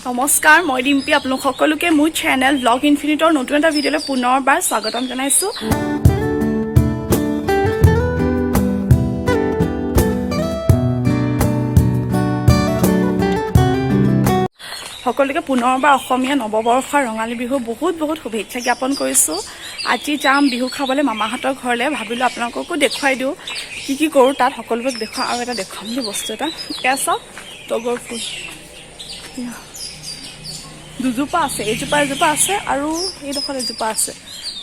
নমস্কাৰ মই ডিম্পি আপোনালোক সকলোকে মোৰ চেনেল ব্লগ ইনফিনিটৰ নতুন এটা ভিডিঅ'লৈ পুনৰবাৰ স্বাগতম জনাইছো সকলোকে পুনৰবাৰ অসমীয়া নৱবৰ্ষৰ ৰঙালী বিহু বহুত শুভেচ্ছা জ্ঞাপন কৰিছো আজি যাম বিহু খাবলৈ মামাহঁতৰ ঘৰলৈ ভাবিলো আপোনালোককো দেখুৱাই দিওঁ কি কৰোঁ তাত সকলোকে দেখুৱাম আৰু এটা দেখুৱাম বুলি বস্তু এটা এয়া চাওক তগৰ ফুল দুজোপা আছে এজোপা আছে আৰু এইডোখৰ এজোপা আছে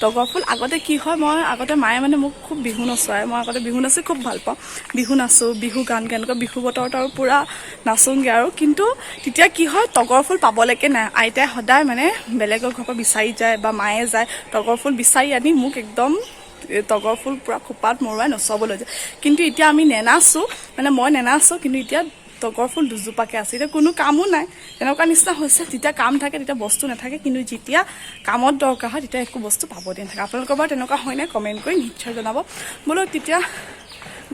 তগৰ ফুল আগতে কি হয় মই আগতে মায়ে মানে মোক খুব বিহু নচোৱায় মই আগতে বিহু নাচি খুব ভাল পাওঁ বিহু নাচো বিহু গান গানকৈ বিহু বতৰত আৰু পুৰা নাচোংগে আৰু কিন্তু তেতিয়া কি হয় তগৰ ফুল পাবলৈকে নাই আইতাই সদায় মানে বেলেগৰ ঘৰৰ পৰা বিচাৰি যায় বা মায়ে যায় তগৰ ফুল বিচাৰি আনি মোক একদম তগৰ ফুল পুৰা খোপাত মৰুৱাই নচুৱাবলৈ যায় কিন্তু এতিয়া আমি নেনাচো মানে মই নেনাচো কিন্তু এতিয়া তগৰ ফুল দুজোপাকে আছে এতিয়া কোনো কামো নাই তেনেকুৱা নিচিনা হৈছে যেতিয়া কাম থাকে তেতিয়া বস্তু নাথাকে কিন্তু যেতিয়া কামত দৰকাৰ হয় তেতিয়া একো বস্তু পাব দিয়া নাথাকে আপোনালোকৰ বাৰু তেনেকুৱা হয় নাই কমেণ্ট কৰি নিশ্চয় জনাব বোলো তেতিয়া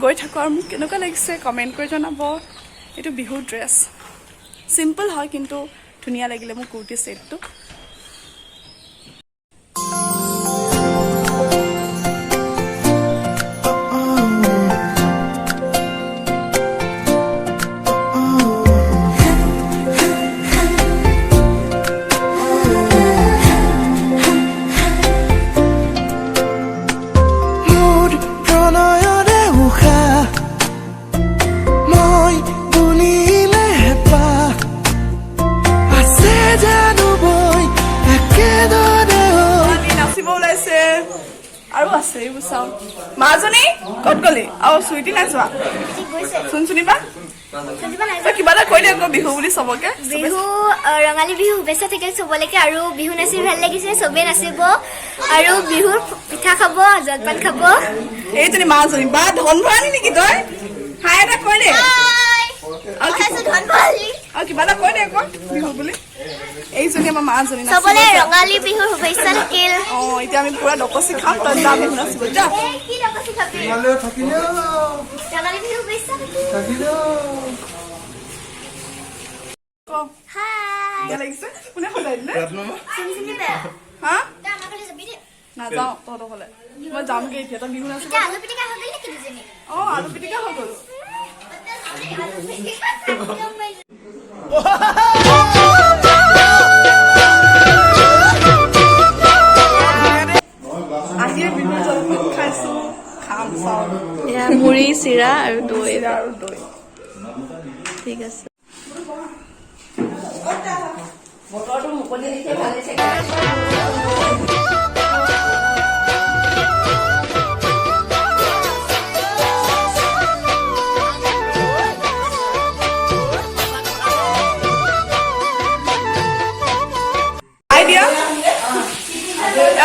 গৈ থাকোঁ আৰু মোক কেনেকুৱা লাগিছে কমেণ্ট কৰি জনাব এইটো বিহুৰ ড্ৰেছ চিম্পল হয় কিন্তু ধুনীয়া লাগিলে মোৰ কুৰ্তি ছেটটো আৰু আছে এইবোৰ চাওঁ মাজনী ক'ত গলি আৰু চুইটি নাই যোৱা শুনিবা কিবা এটা কৈ দে আকৌ বিহু বুলি চবকে বিহু ৰঙালী বিহু শুভেচ্ছা থাকিল চবলৈকে আৰু বিহু নাচি ভাল লাগিছে চবেই নাচিব আৰু বিহুৰ পিঠা খাব জলপান খাব এইজনী মাজনী বা ধন ভৰালি নেকি তই হাই এটা কৈ দে আৰু কিবা এটা কৈ দে আকৌ বিহু বুলি এইজনী আমাৰ মাজনী চবলে ৰঙালী বিহুৰ শুভেচ্ছা থাকিল এতিয়া আমি পুৰা ডকচি খাম তই যাম বিহু নাচিব যা কি ডকচি খাবি ৰঙালী বিহুৰ শুভেচ্ছা থাকিল হাই লাগিছে কোনে সজাই দিলে হা নাযাওঁ তহঁতৰ ফালে মই যামগে এতিয়া তই বিহু নাচিব আলু পিটিকা হৈ গ'ল নেকি দুজনী আলু পিটিকা হৈ গ'ল আজিৰ বিহুৰ জলপান খাইছো খাম চাউল মুড়ি চিৰা আৰু দৈ ঠিক আছে বতৰটো মুকলি দিছে ভাল লাগিছে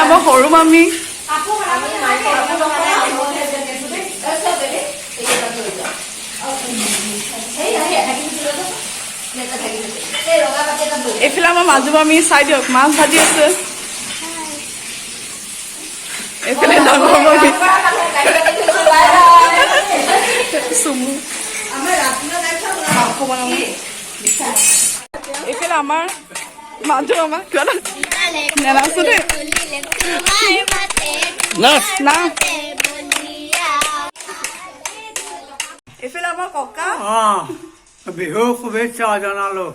আমাৰ সৰু মামী এইফালে আমাৰ মাজু মামী চাই দিয়ক মাছ ভাজি আছে এইফালে ডাঙৰ মামী চুমু এইফালে আমাৰ মাজু মামা কিবা নেনাচো দেই এইফালে আমাৰ ককা বিহু শুভেচ্ছা জনালো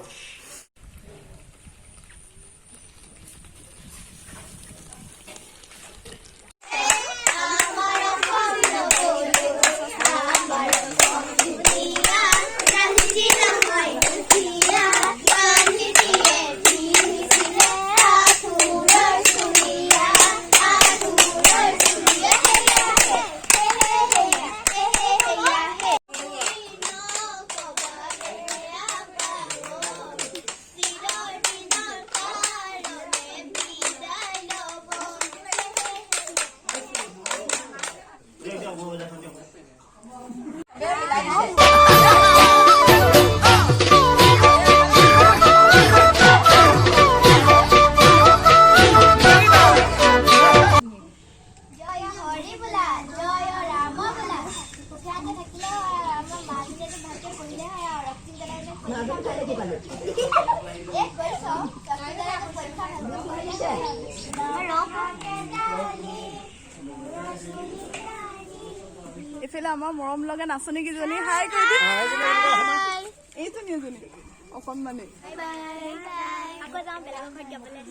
এইফালে আমাৰ মৰম লগা নাচনী কেইজনী হাই কৰি দি এইজনী এজনী অকণমানি আকৌ যাওঁ বেলেগৰ ঘৰত যাবলৈ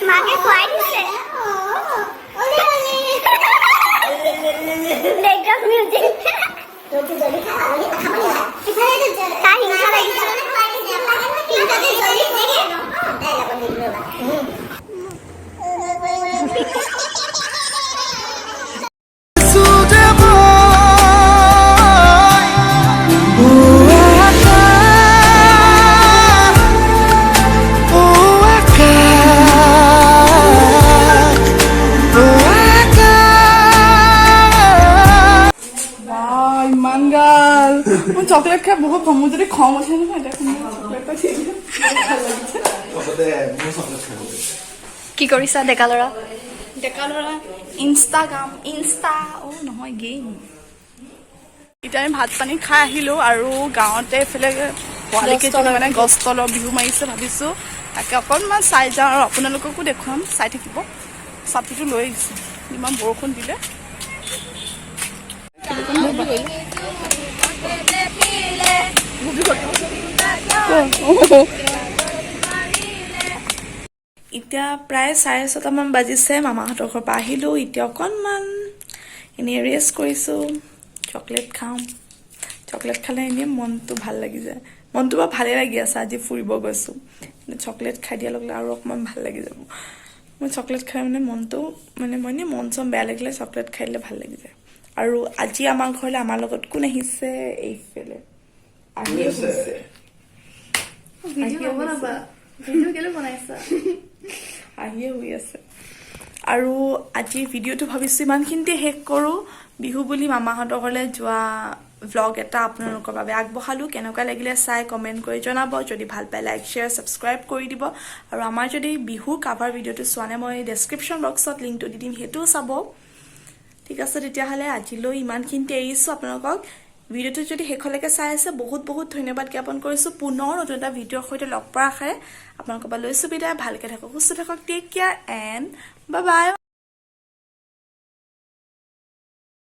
মাকে খুৱাই দিছে বেকগ্ৰাউণ্ড মিউজিক তাই হিংসা লাগিছে চকলেট খাই বহুত মোৰ যদি খং উঠে নহয় কি কৰিছা ডেকা ল'ৰা ডেকা ল'ৰা ইনষ্টা নহয় গেম এতিয়া আমি ভাত পানী খাই আহিলো আৰু গাঁৱতে এইফালে পোৱালিকেইজনী মানে গছ তলৰ বিহু মাৰিছে ভাবিছো তাকে অকণমান চাই যাওঁ আৰু আপোনালোককো দেখুৱাম চাই থাকিব ছাতিটো লৈ আহিছে ইমান বৰষুণ দিলে এতিয়া প্ৰায় 6:30মান বাজিছে মামাহঁতৰ ঘৰৰ পৰা আহিলোঁ এতিয়া অকণমান এনেই ৰেষ্ট কৰিছোঁ চকলেট খাম চকলেট খালে এনেই মনটো ভাল লাগি যায় মনটো বাৰু ভালেই লাগি আছে আজি ফুৰিব গৈছোঁ কিন্তু চকলেট খাই দিয়াৰ লগে আৰু অকণমান ভাল লাগি যাব মই চকলেট খাই মানে মনটো মানে মই এনেই মন চন বেয়া লাগিলে চকলেট খাই দিলে ভাল লাগি যায় আৰু আজি আমাৰ ঘৰলৈ আমাৰ লগত কোন আহিছে এইফালে আহিয়ে হৈছে আহিয়ে হৈ আছে আৰু আজি ভিডিঅ'টো ভাবিছোঁ ইমানখিনিতে শেষ কৰোঁ বিহু বুলি মামাহঁতৰ ঘৰলৈ যোৱা ভ্লগ এটা আপোনালোকৰ বাবে আগবঢ়ালোঁ কেনেকুৱা লাগিলে চাই কমেণ্ট কৰি জনাব যদি ভাল পায় লাইক শ্বেয়াৰ ছাবস্ক্ৰাইব কৰি দিব আৰু আমাৰ যদি বিহু কাভাৰ ভিডিঅ'টো চোৱা নাই মই ডেছক্ৰিপশ্যন বক্সত লিংকটো দি দিম সেইটোও চাব ঠিক আছে তেতিয়াহ'লে আজিলৈ ইমানখিনিতে এৰিছোঁ আপোনালোকক ভিডিঅ'টো যদি শেষলৈকে চাই আছে বহুত বহুত ধন্যবাদ জ্ঞাপন কৰিছোঁ পুনৰ নতুন এটা ভিডিঅ'ৰ সৈতে লগ পোৱাৰ আশাৰে আপোনালোকৰ পৰা লৈছোঁ বিদায় ভালকৈ থাকক সুস্থ থাকক take care and bye by